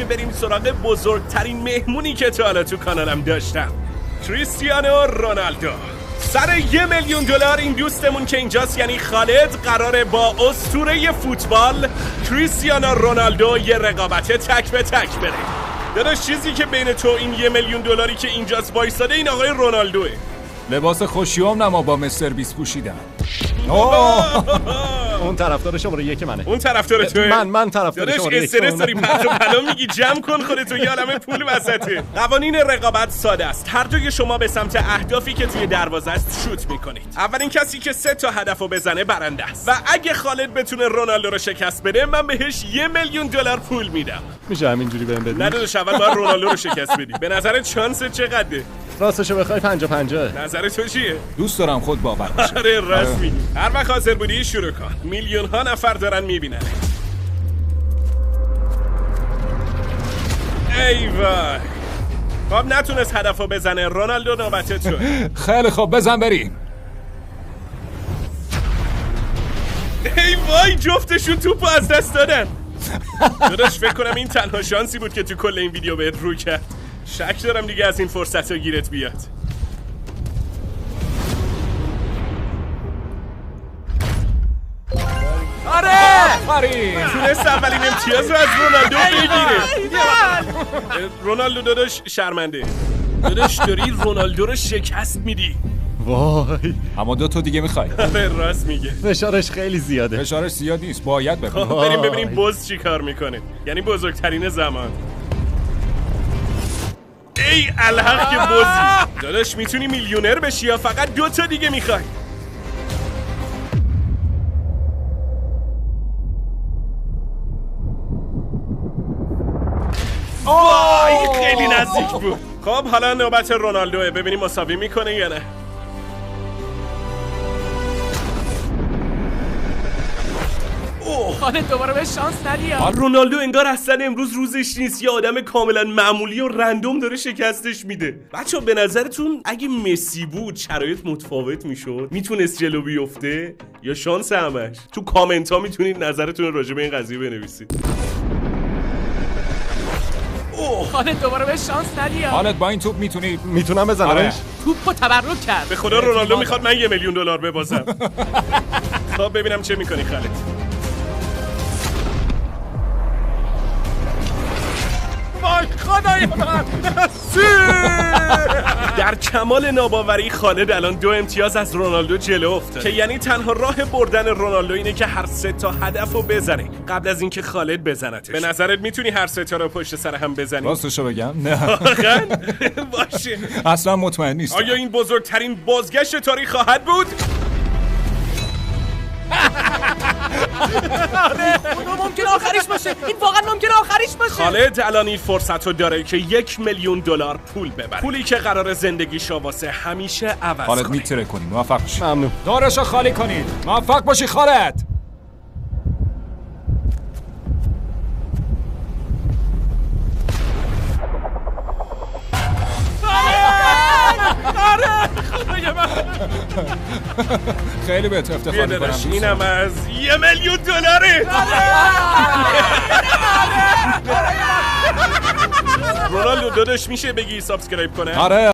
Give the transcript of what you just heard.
میشه بریم سراغ بزرگترین مهمونی که تا حالا تو کانالم داشتم، کریستیانو رونالدو. سر $1,000,000 این دوستمون که اینجاست یعنی خالد قراره با اسطوره فوتبال کریستیانو رونالدو یه رقابت تک به تک بره. داداش چیزی که بین تو این $1,000,000 که اینجاست وایساده این آقای رونالدوه. لباس خوشیام نما با مستر بیس پوشیدم. اون طرفدار شماره 1 منه. اون طرفدار توئه؟ من طرفدار شماره 1. استرس داری پرت و پلا میگی، جمع کن خودتو، یه عالمه پول وسطه. قوانین رقابت ساده است. هر دوی شما به سمت اهدافی که توی دروازه است شوت میکنید. اولین کسی که 3 تا هدفو بزنه برنده است. و اگه خالد بتونه رونالدو رو شکست بده من بهش $1,000,000 پول میدم. میشه همینجوری بهم بدی؟ نه داداش، اول باید رونالدو رو شکست بدی. به نظرت شانس چقدره؟ راستشو بخوای 50-50. نظر تو چیه؟ دوست دارم خود باور باشه. آره راست میگی. هر وقت حاضر بودی شروع کن. میلیون ها نفر دارن میبینن. ای وای. خب نتونست هدفو بزنه. رونالدو نوبت تو. خیلی خوب بزن بریم. ای وای جفتشون توپو از دست دادن. داداش فکر کنم این تنها شانسی بود که تو کل این ویدیو بهت رو کرد. شک دارم دیگه از این فرصت ها گیرت بیاد. آفرین. تونست اولین امتیاز رو از رونالدو بگیره. رونالدو داداش شرمنده. داداش داری رونالدو رو شکست میدی. وای. اما 2 تا دیگه میخوای؟ آره راست میگه. فشارش خیلی زیاده. فشارش زیاد نیست، باید ببینیم. بریم ببینیم بوز چی کار میکنه. یعنی بزرگترین زمان. ای الحق که بوزی. داداش میتونی میلیونر بشی یا فقط 2 تا دیگه میخوای؟ وای خیلی نزدیک بود. خب حالا نوبت رونالدوه، ببینیم مساوی میکنه یا نه. خالد دوباره به شانس ندی. رونالدو انگار اصلا امروز روزش نیست، یه آدم کاملا معمولی و رندوم داره شکستش میده. بچه‌ها به نظرتون اگه مسی بود شرایط متفاوت میشد؟ میتونست جلو بیفته یا شانس همش؟ تو کامنت ها میتونید نظرتون رو راجع به این قضیه بنویسید. خالد دوباره به شانس ندی. خالد با این توپ میتونم بزنمش؟ توپو تبرک کرد. به خدا رونالدو میخواد من $1,000,000 ببازم. خب ببینم چه میکنی خالد. وای خدای من. در کمال ناباوری خالد الان 2 امتیاز از رونالدو جلو افتاد که یعنی تنها راه بردن رونالدو اینه که هر 3 تا هدفو بزنه قبل از اینکه خالد بزنتش. به نظرت میتونی هر 3 تا رو پشت سر هم بزنی؟ راستشو بگم نه. واقعا؟ باشه. اصلا مطمئن نیستم. آیا این بزرگترین بازگشت تاریخ خواهد بود؟ ممکن آخریش باشه. این واقعا ممکن آخریش باشه. خالد الان این فرصت رو داره که $1,000,000 پول ببره. پولی که قرار زندگیشو واسه همیشه عوض خالد کنه. میتره کنی. موفق باشی. ممنون. دارشو خالی کنید. موفق باشی خالد. خیلی بهت افتخار میکنم. اینم از $1,000,000. آره. رونالدو داداش میشه بگی سابسکرایب کنه؟ آره.